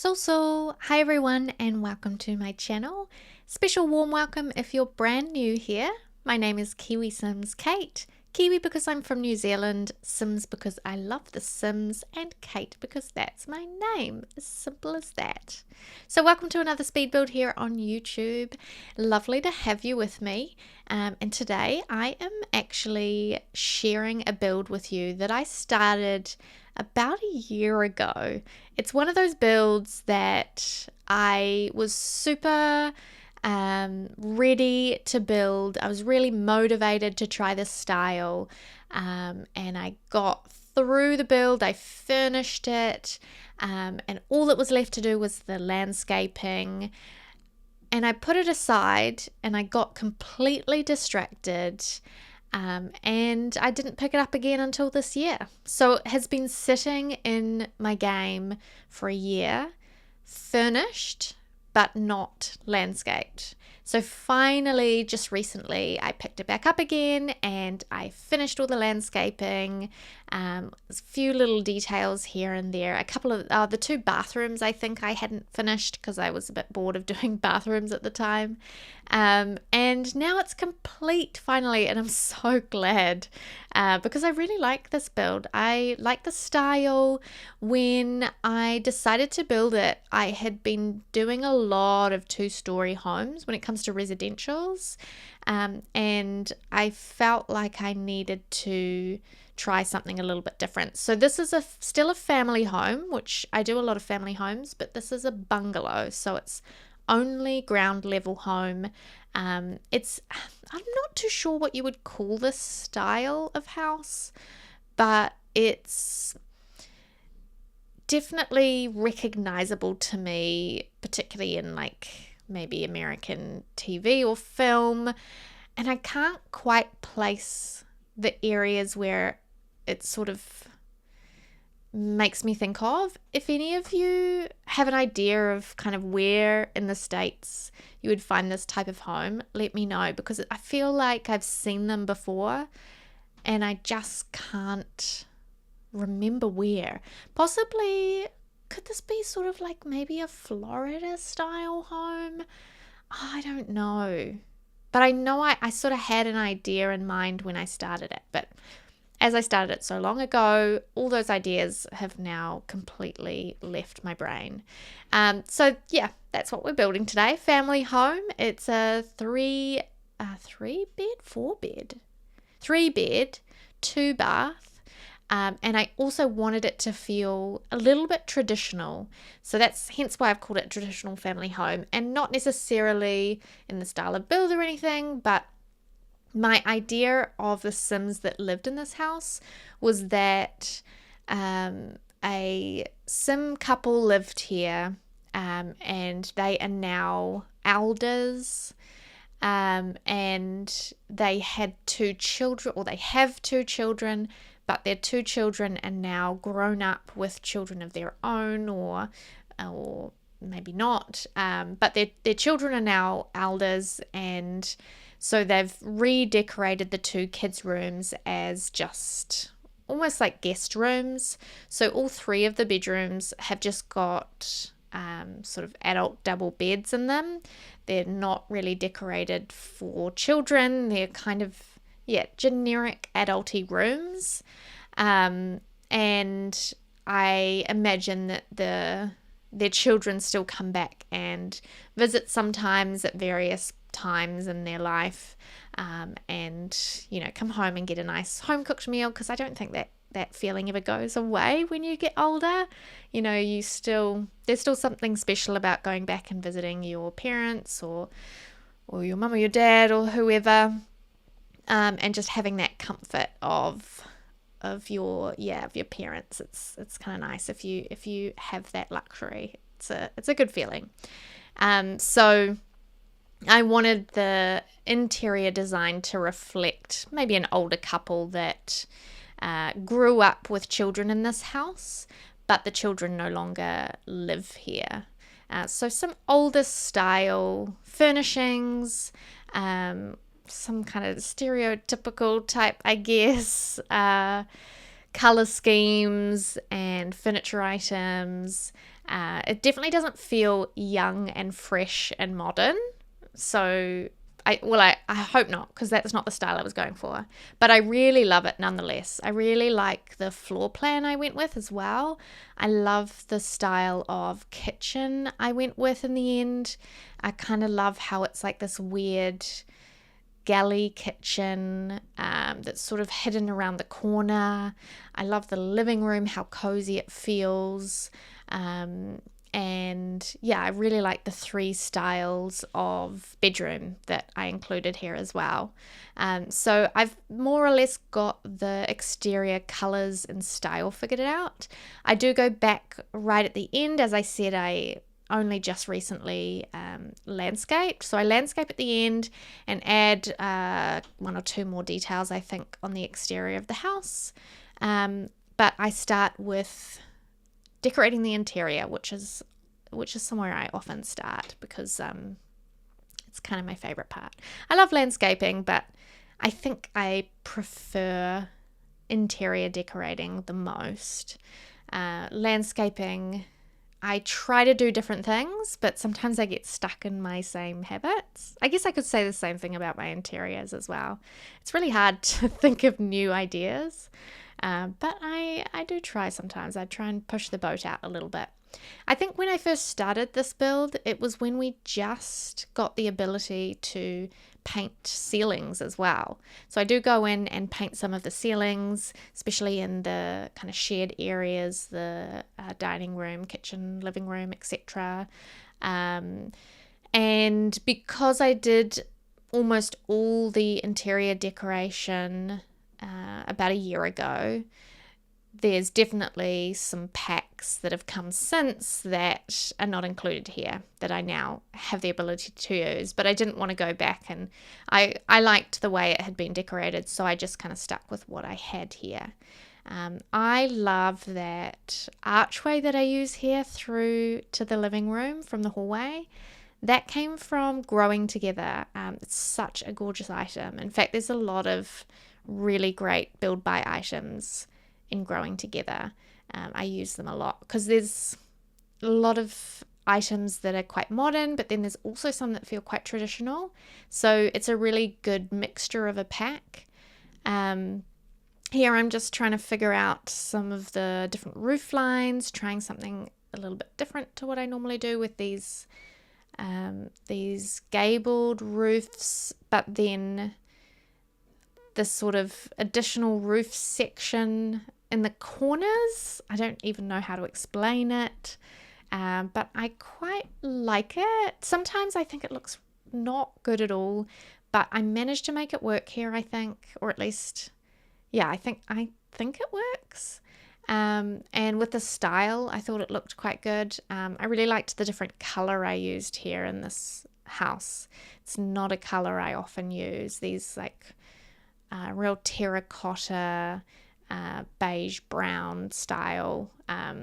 Hi everyone and welcome to my channel. Special warm welcome if you're brand new here. My name is KiwiSimsKate. Kiwi because I'm from New Zealand, Sims because I love the Sims, and Kate because that's my name. As simple as that. So welcome to another speed build here on YouTube. Lovely to have you with me. And today I am actually sharing a build with you that I started about a year ago. It's one of those builds that I was super ready to build. I was really motivated to try this style, and I got through the build. I finished it, and all that was left to do was the landscaping, and I put it aside and I got completely distracted. And I didn't pick it up again until this year. So it has been sitting in my game for a year, furnished, but not landscaped. So finally, just recently, I picked it back up again and I finished all the landscaping. A few little details here and there. A couple of the two bathrooms I think I hadn't finished because I was a bit bored of doing bathrooms at the time. And now it's complete finally, and I'm so glad because I really like this build. I like the style. When I decided to build it, I had been doing a lot of two-story homes when it comes to residentials, and I felt like I needed to try something a little bit different. So this is still a family home, which I do a lot of family homes, but this is a bungalow, so it's only ground level home. I'm not too sure what you would call this style of house, but it's definitely recognizable to me, particularly in like maybe American TV or film, and I can't quite place the areas where it sort of makes me think of. If any of you have an idea of kind of where in the States you would find this type of home, let me know, because I feel like I've seen them before and I just can't remember where. Possibly, could this be sort of like maybe a Florida style home? I don't know. But I know I sort of had an idea in mind when I started it, but as I started it so long ago, all those ideas have now completely left my brain. So yeah, that's what we're building today. Family home. It's a three bed, 2 bath. And I also wanted it to feel a little bit traditional. So that's hence why I've called it traditional family home, and not necessarily in the style of build or anything, but my idea of the Sims that lived in this house was that a Sim couple lived here, and they are now elders, and they had 2 children, or they have 2 children, but their 2 children are now grown up with children of their own, or maybe not, but their children are now elders, and so they've redecorated the 2 kids' rooms as just almost like guest rooms. So all 3 of the bedrooms have just got sort of adult double beds in them. They're not really decorated for children. They're kind of, generic adulty rooms. And I imagine that their children still come back and visit sometimes at various times in their life, and come home and get a nice home cooked meal, because I don't think that feeling ever goes away when you get older. There's still something special about going back and visiting your parents or your mum or your dad or whoever, and just having that comfort of your parents. It's kind of nice if you have that luxury. It's a good feeling. So I wanted the interior design to reflect maybe an older couple that grew up with children in this house, but the children no longer live here. So some older style furnishings, some kind of stereotypical type, I guess, color schemes and furniture items. It definitely doesn't feel young and fresh and modern. So I hope not, because that's not the style I was going for. But I really love it nonetheless. I really like the floor plan I went with as well. I love the style of kitchen I went with in the end. I kind of love how it's like this weird galley kitchen that's sort of hidden around the corner. I love the living room, how cozy it feels. And yeah, I really like the 3 styles of bedroom that I included here as well. So I've more or less got the exterior colors and style figured out. I do go back right at the end. As I said, I only just recently landscaped. So I landscape at the end and add 1 or 2 more details, I think, on the exterior of the house. But I start with decorating the interior, which is somewhere I often start, because it's kind of my favorite part. I love landscaping, but I think I prefer interior decorating the most. Landscaping, I try to do different things, but sometimes I get stuck in my same habits. I guess I could say the same thing about my interiors as well. It's really hard to think of new ideas. But I do try sometimes. I try and push the boat out a little bit. I think when I first started this build, it was when we just got the ability to paint ceilings as well. So I do go in and paint some of the ceilings, especially in the kind of shared areas, the dining room, kitchen, living room, etc. And because I did almost all the interior decoration about a year ago, there's definitely some packs that have come since that are not included here that I now have the ability to use, but I didn't want to go back, and I liked the way it had been decorated, so I just kind of stuck with what I had here. I love that archway that I use here through to the living room from the hallway. That came from Growing Together. It's such a gorgeous item. In fact, there's a lot of really great build buy items in Growing Together. I use them a lot because there's a lot of items that are quite modern, but then there's also some that feel quite traditional. So it's a really good mixture of a pack. Here I'm just trying to figure out some of the different roof lines, trying something a little bit different to what I normally do with these gabled roofs, but then this sort of additional roof section in the corners. I don't even know how to explain it, but I quite like it. Sometimes I think it looks not good at all, but I managed to make it work here, I think, or at least, yeah, I think it works. And with the style, I thought it looked quite good. I really liked the different color I used here in this house. It's not a color I often use. These like real terracotta, beige brown style. I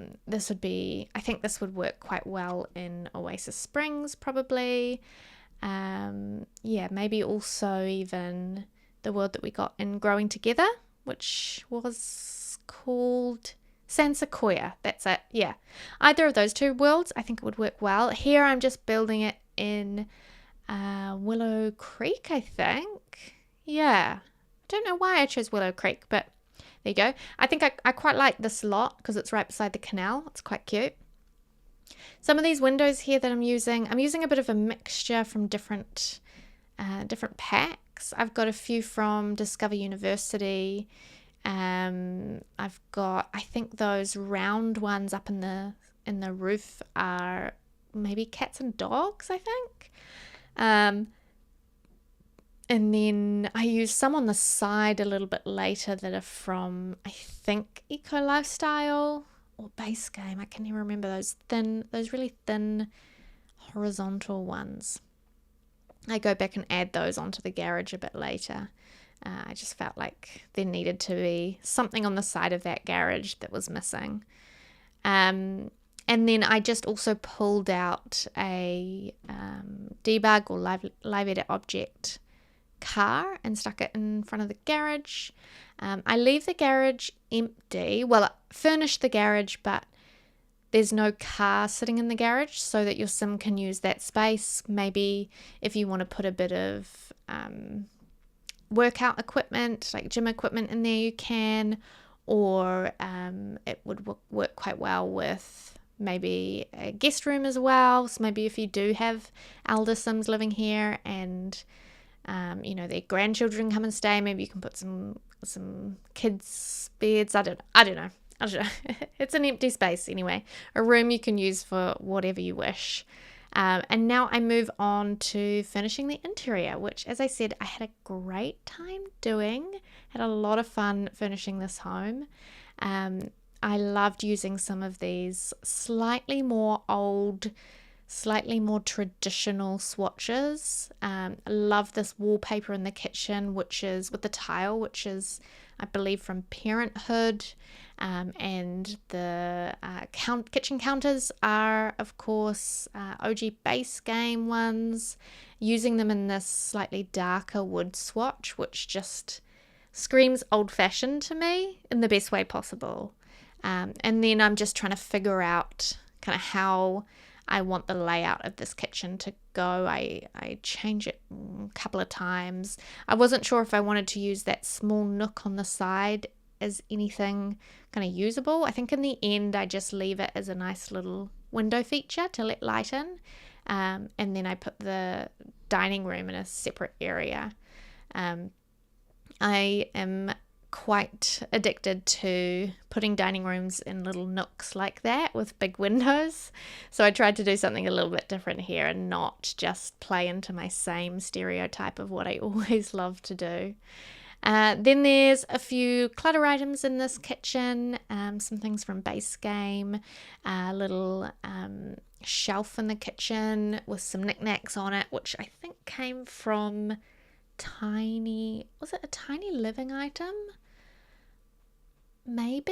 think this would work quite well in Oasis Springs probably. Maybe also even the world that we got in Growing Together, which was called San Sequoia. That's it. Yeah. Either of those 2 worlds, I think it would work well. Here I'm just building it in Willow Creek, I think. Yeah. Don't know why I chose Willow Creek, but there you go. I think I quite like this lot because it's right beside the canal. It's quite cute. Some of these windows here that I'm using a bit of a mixture from different packs. I've got a few from Discover University. I've got, I think those round ones up in the roof are maybe cats and dogs, I think. And then I use some on the side a little bit later that are from, I think, Eco Lifestyle or Base Game. I can never remember those really thin horizontal ones. I go back and add those onto the garage a bit later. I just felt like there needed to be something on the side of that garage that was missing. And then I just also pulled out a debug or live edit object car and stuck it in front of the garage. I leave the garage empty. Well, I furnish the garage, but there's no car sitting in the garage so that your sim can use that space. Maybe if you want to put a bit of workout equipment, like gym equipment in there, you can. Or it would work quite well with maybe a guest room as well. So maybe if you do have elder sims living here and their grandchildren come and stay, maybe you can put some kids' beds. I don't know. It's an empty space anyway. A room you can use for whatever you wish. And now I move on to finishing the interior, which, as I said, I had a great time doing. Had a lot of fun finishing this home. I loved using some of these slightly more old, slightly more traditional swatches. I love this wallpaper in the kitchen, which is with the tile, which is, I believe, from Parenthood. And the kitchen counters are, of course, OG base game ones. Using them in this slightly darker wood swatch, which just screams old-fashioned to me in the best way possible. And then I'm just trying to figure out kind of how I want the layout of this kitchen to go. I change it a couple of times. I wasn't sure if I wanted to use that small nook on the side as anything kind of usable. I think in the end I just leave it as a nice little window feature to let light in, and then I put the dining room in a separate area. I am quite addicted to putting dining rooms in little nooks like that with big windows, so I tried to do something a little bit different here and not just play into my same stereotype of what I always love to do. Then there's a few clutter items in this kitchen, some things from base game, a little shelf in the kitchen with some knickknacks on it, which I think came from was it a Tiny Living item? Maybe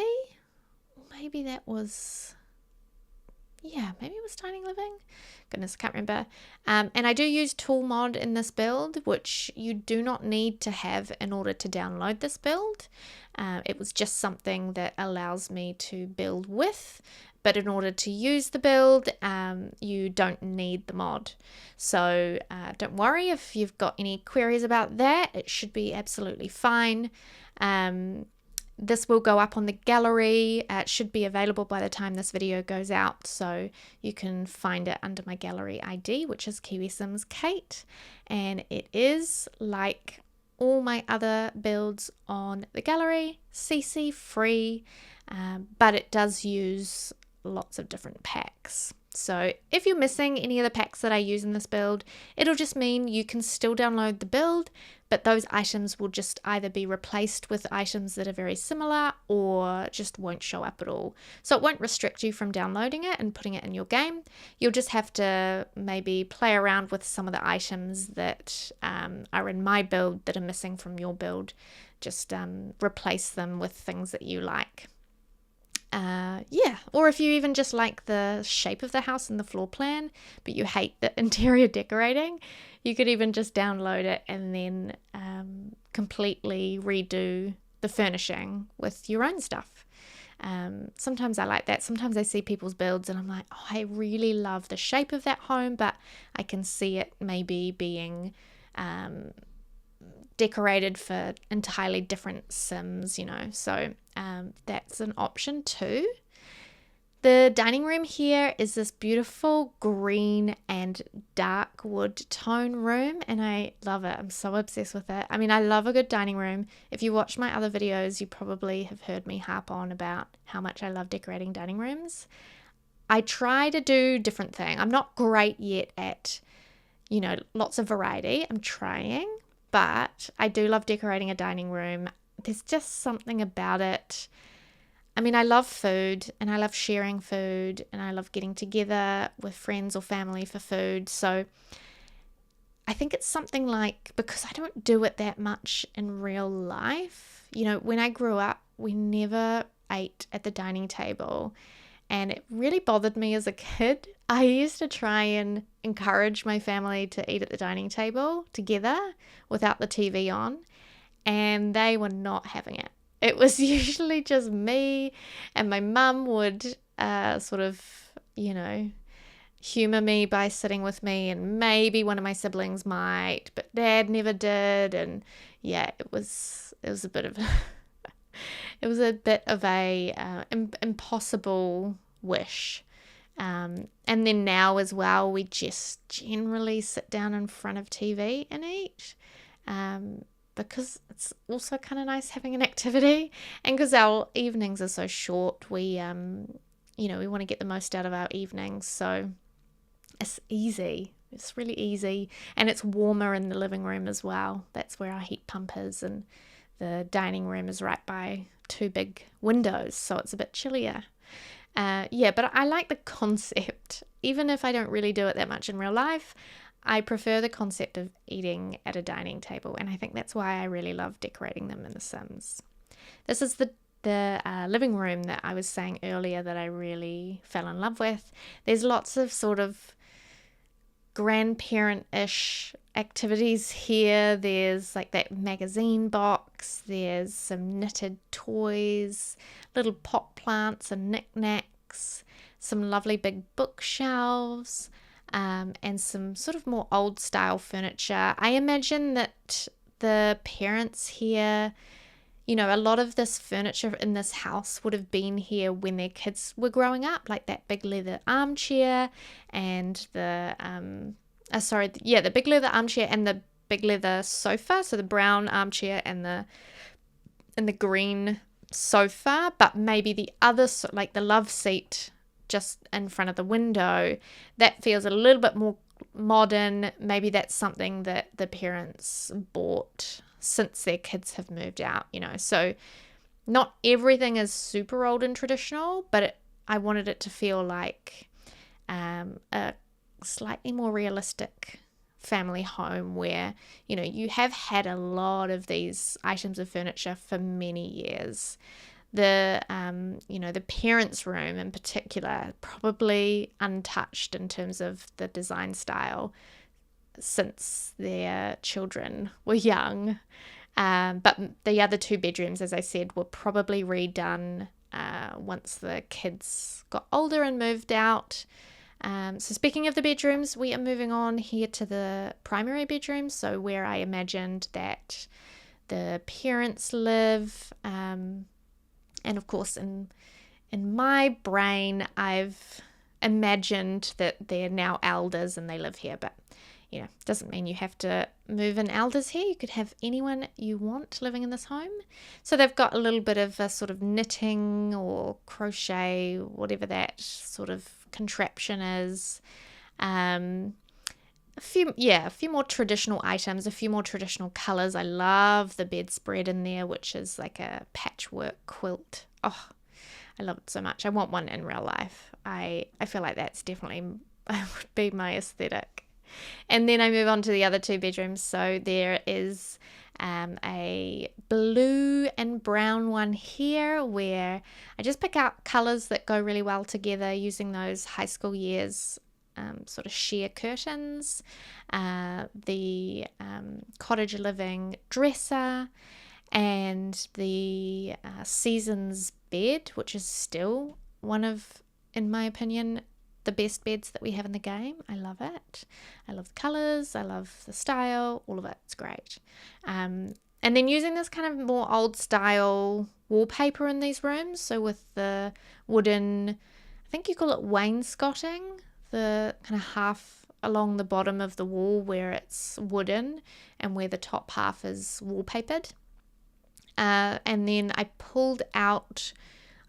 that was... Yeah, maybe it was Tiny Living. Goodness, I can't remember. And I do use Tool Mod in this build, which you do not need to have in order to download this build. It was just something that allows me to build with, but in order to use the build, you don't need the mod. So don't worry if you've got any queries about that. It should be absolutely fine. This will go up on the gallery. It should be available by the time this video goes out, so you can find it under my gallery ID, which is KiwiSimsKate, and it is like all my other builds on the gallery, CC free, but it does use lots of different packs. So if you're missing any of the packs that I use in this build, it'll just mean you can still download the build, but those items will just either be replaced with items that are very similar or just won't show up at all. So it won't restrict you from downloading it and putting it in your game. You'll just have to maybe play around with some of the items that are in my build that are missing from your build. Just replace them with things that you like. Or if you even just like the shape of the house and the floor plan, but you hate the interior decorating, you could even just download it and then completely redo the furnishing with your own stuff. Sometimes I like that. Sometimes I see people's builds and I'm like, oh, I really love the shape of that home, but I can see it maybe being decorated for entirely different sims, so that's an option too. The dining room here is this beautiful green and dark wood tone room, and I love it. I'm so obsessed with it. I mean, I love a good dining room. If you watch my other videos, you probably have heard me harp on about how much I love decorating dining rooms. I try to do different things. I'm not great yet at, lots of variety. I'm trying, but I do love decorating a dining room. There's just something about it. I mean, I love food and I love sharing food and I love getting together with friends or family for food. So I think it's something like, because I don't do it that much in real life, when I grew up, we never ate at the dining table. And it really bothered me as a kid. I used to try and encourage my family to eat at the dining table together without the TV on, and they were not having it. It was usually just me, and my mum would sort of, humor me by sitting with me, and maybe one of my siblings might, but Dad never did. And yeah, it was a bit of it was a bit of a impossible wish. And then now as well, we just generally sit down in front of TV and eat, because it's also kind of nice having an activity, and because our evenings are so short, we we want to get the most out of our evenings. So it's easy. It's really easy, and it's warmer in the living room as well. That's where our heat pump is, and the dining room is right by two big windows, so it's a bit chillier. But I like the concept. Even if I don't really do it that much in real life, I prefer the concept of eating at a dining table, and I think that's why I really love decorating them in The Sims. This is the living room that I was saying earlier that I really fell in love with. There's lots of sort of grandparent-ish activities here. There's like that magazine box, there's some knitted toys, little pot plants and knickknacks, some lovely big bookshelves, and some sort of more old style furniture. I imagine that the parents here, a lot of this furniture in this house would have been here when their kids were growing up, like that big leather armchair and the big leather armchair and the big leather sofa. So the brown armchair and the green sofa, but maybe the other, like the love seat just in front of the window, that feels a little bit more modern. Maybe that's something that the parents bought since their kids have moved out, So not everything is super old and traditional, but I wanted it to feel like a slightly more realistic family home where, you have had a lot of these items of furniture for many years. The parents' room in particular, probably untouched in terms of the design style since their children were young. But the other two bedrooms, as I said, were probably redone once the kids got older and moved out. So speaking of the bedrooms, we are moving on here to the primary bedroom, so where I imagined that the parents live. And of course, in my brain, I've imagined that they're now elders and they live here, but doesn't mean you have to move in elders here. You could have anyone you want living in this home. So they've got a little bit of a sort of knitting or crochet, whatever that sort of contraption is. A few more traditional items, a few more traditional colors. I love the bedspread in there, which is like a patchwork quilt. Oh, I love it so much. I want one in real life. I feel like that's definitely would be my aesthetic. And then I move on to the other two bedrooms. So there is a blue and brown one here where I just pick out colors that go really well together using those high school years sort of sheer curtains, the cottage living dresser, and the Seasons bed, which is still one of, in my opinion, the best beds that we have in the game. I love it. I love the colors. I love the style. All of it. It's great. And then using this kind of more old style wallpaper in these rooms. So with the wooden, I think you call it wainscoting, the kind of half along the bottom of the wall where it's wooden and where the top half is wallpapered. And then I pulled out,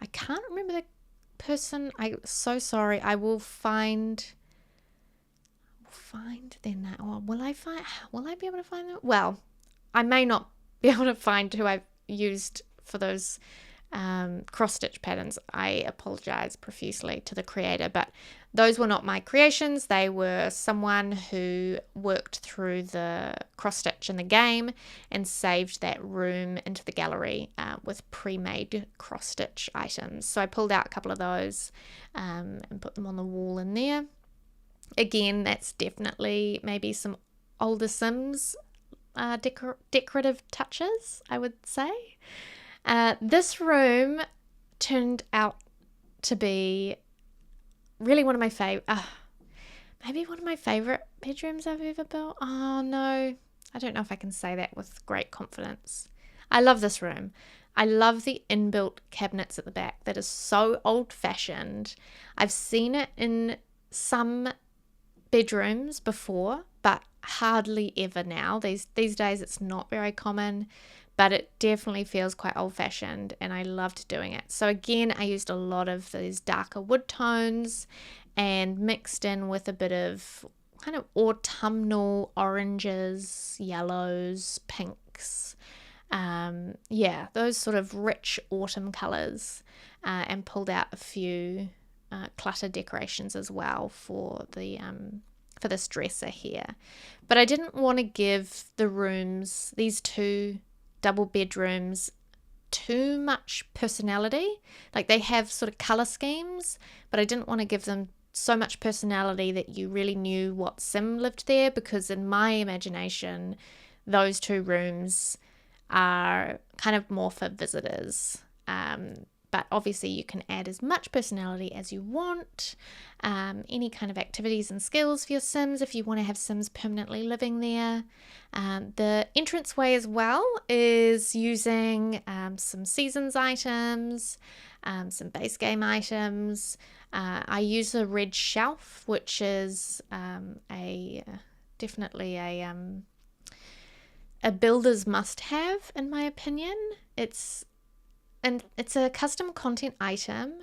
I can't remember the person, I'm so sorry. I will find then that, or will I be able to find them? Well, I may not be able to find who I've used for those cross stitch patterns. I apologize profusely to the creator, but those were not my creations. They were someone who worked through the cross stitch in the game and saved that room into the gallery with pre-made cross stitch items. So I pulled out a couple of those and put them on the wall in there. Again, that's definitely maybe some older Sims decorative touches, I would say. This room turned out to be really one of my favorite, maybe one of my favorite bedrooms I've ever built. Oh no, I don't know if I can say that with great confidence. I love this room. I love the inbuilt cabinets at the back. That is so old-fashioned. I've seen it in some bedrooms before, but hardly ever now. These days it's not very common, but it definitely feels quite old-fashioned, and I loved doing it. So again, I used a lot of these darker wood tones and mixed in with a bit of kind of autumnal oranges, yellows, pinks. Those sort of rich autumn colors, and pulled out a few clutter decorations as well for this dresser here. But I didn't want to give the rooms, these two double bedrooms, too much personality. Like, they have sort of color schemes, but I didn't want to give them so much personality that you really knew what sim lived there, because in my imagination those two rooms are kind of more for visitors. But obviously you can add as much personality as you want, any kind of activities and skills for your Sims if you want to have Sims permanently living there. The entranceway as well is using some seasons items, some base game items. I use a red shelf, which is definitely a builder's must-have in my opinion. It's a custom content item,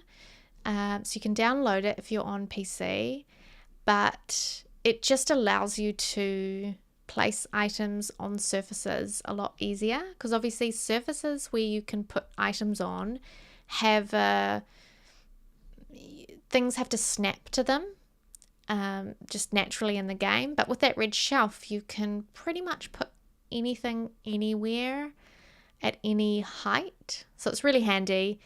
so you can download it if you're on PC, but it just allows you to place items on surfaces a lot easier, because obviously surfaces where you can put items on have things have to snap to them just naturally in the game, but with that red shelf you can pretty much put anything anywhere at any height, so it's really handy.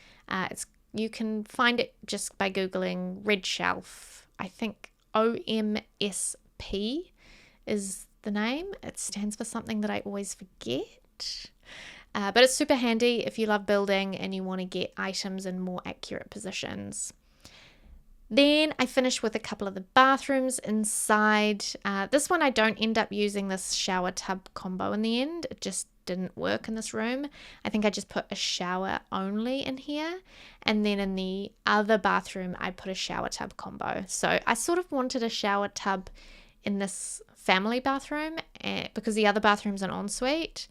You can find it just by googling red shelf. I think OMSP is the name. It stands for something that I always forget, but it's super handy if you love building and you want to get items in more accurate positions. Then I finished with a couple of the bathrooms inside. This one I don't end up using this shower tub combo in the end. It just didn't work in this room. I think I just put a shower only in here, and then in the other bathroom I put a shower tub combo. So I sort of wanted a shower tub in this family bathroom because the other bathroom's an ensuite,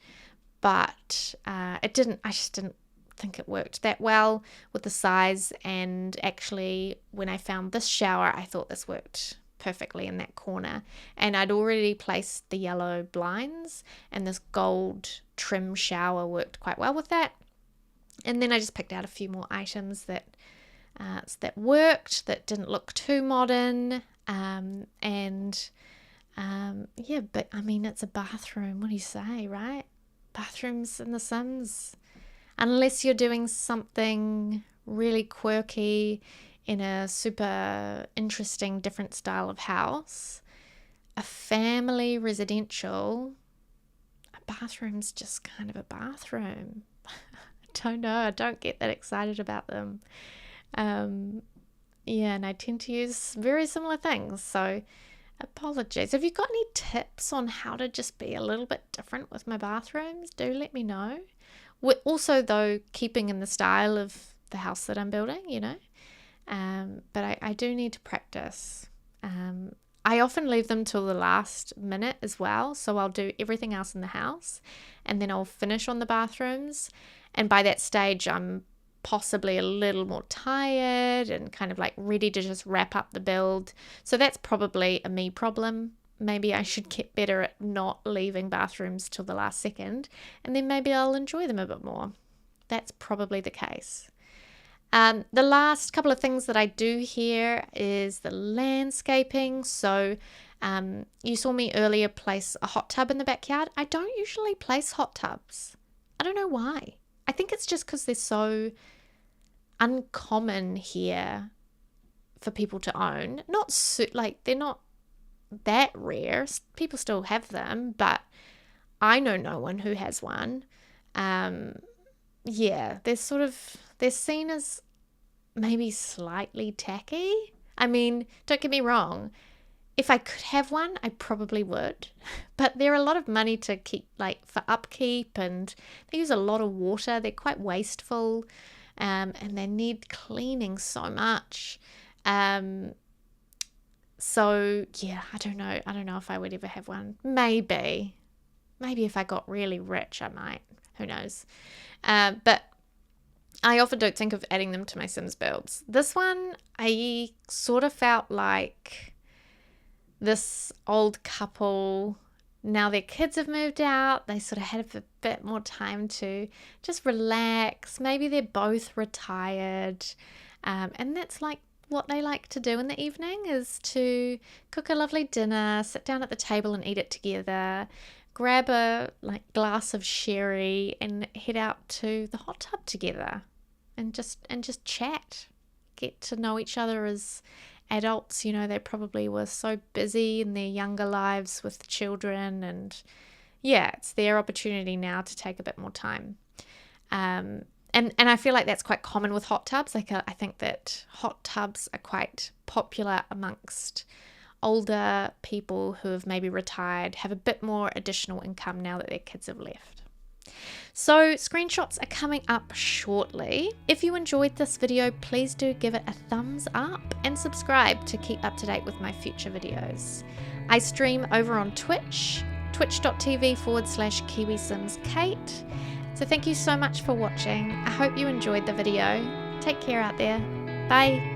but I just didn't think it worked that well with the size. And actually when I found this shower, I thought this worked perfectly in that corner, and I'd already placed the yellow blinds, and this gold trim shower worked quite well with that. And then I just picked out a few more items that worked, that didn't look too modern, but I mean, it's a bathroom, what do you say, right? Bathrooms in The Sims, unless you're doing something really quirky in a super interesting different style of house, a family residential, a bathroom's just kind of a bathroom. I don't know, I don't get that excited about them. And I tend to use very similar things, so apologies. Have you got any tips on how to just be a little bit different with my bathrooms? Do let me know. We're also, though, keeping in the style of the house that I'm building, but I do need to practice. I often leave them till the last minute as well, so I'll do everything else in the house and then I'll finish on the bathrooms, and by that stage I'm possibly a little more tired and kind of like ready to just wrap up the build. So that's probably a me problem. Maybe I should get better at not leaving bathrooms till the last second, and then maybe I'll enjoy them a bit more. That's probably the case. The last couple of things that I do here is the landscaping. So you saw me earlier place a hot tub in the backyard. I don't usually place hot tubs. I don't know why. I think it's just because they're so uncommon here for people to own. They're not that rare. People still have them, but I know no one who has one. Yeah, they're seen as maybe slightly tacky. I mean, don't get me wrong. If I could have one, I probably would. But they're a lot of money to keep, like, for upkeep, and they use a lot of water. They're quite wasteful, and they need cleaning so much. So yeah, I don't know. I don't know if I would ever have one. Maybe if I got really rich, I might. Who knows? But I often don't think of adding them to my Sims builds. This one, I sort of felt like this old couple, now their kids have moved out, they sort of had a bit more time to just relax. Maybe they're both retired, and that's like what they like to do in the evening, is to cook a lovely dinner, sit down at the table and eat it together, grab a glass of sherry and head out to the hot tub together and just chat, get to know each other as adults. You know, they probably were so busy in their younger lives with children, and yeah, it's their opportunity now to take a bit more time. And I feel like that's quite common with hot tubs. Like, I think that hot tubs are quite popular amongst older people who have maybe retired, have a bit more additional income now that their kids have left. So screenshots are coming up shortly. If you enjoyed this video, please do give it a thumbs up and subscribe to keep up to date with my future videos. I stream over on Twitch, twitch.tv/KiwiSimsKate. So thank you so much for watching. I hope you enjoyed the video. Take care out there. Bye.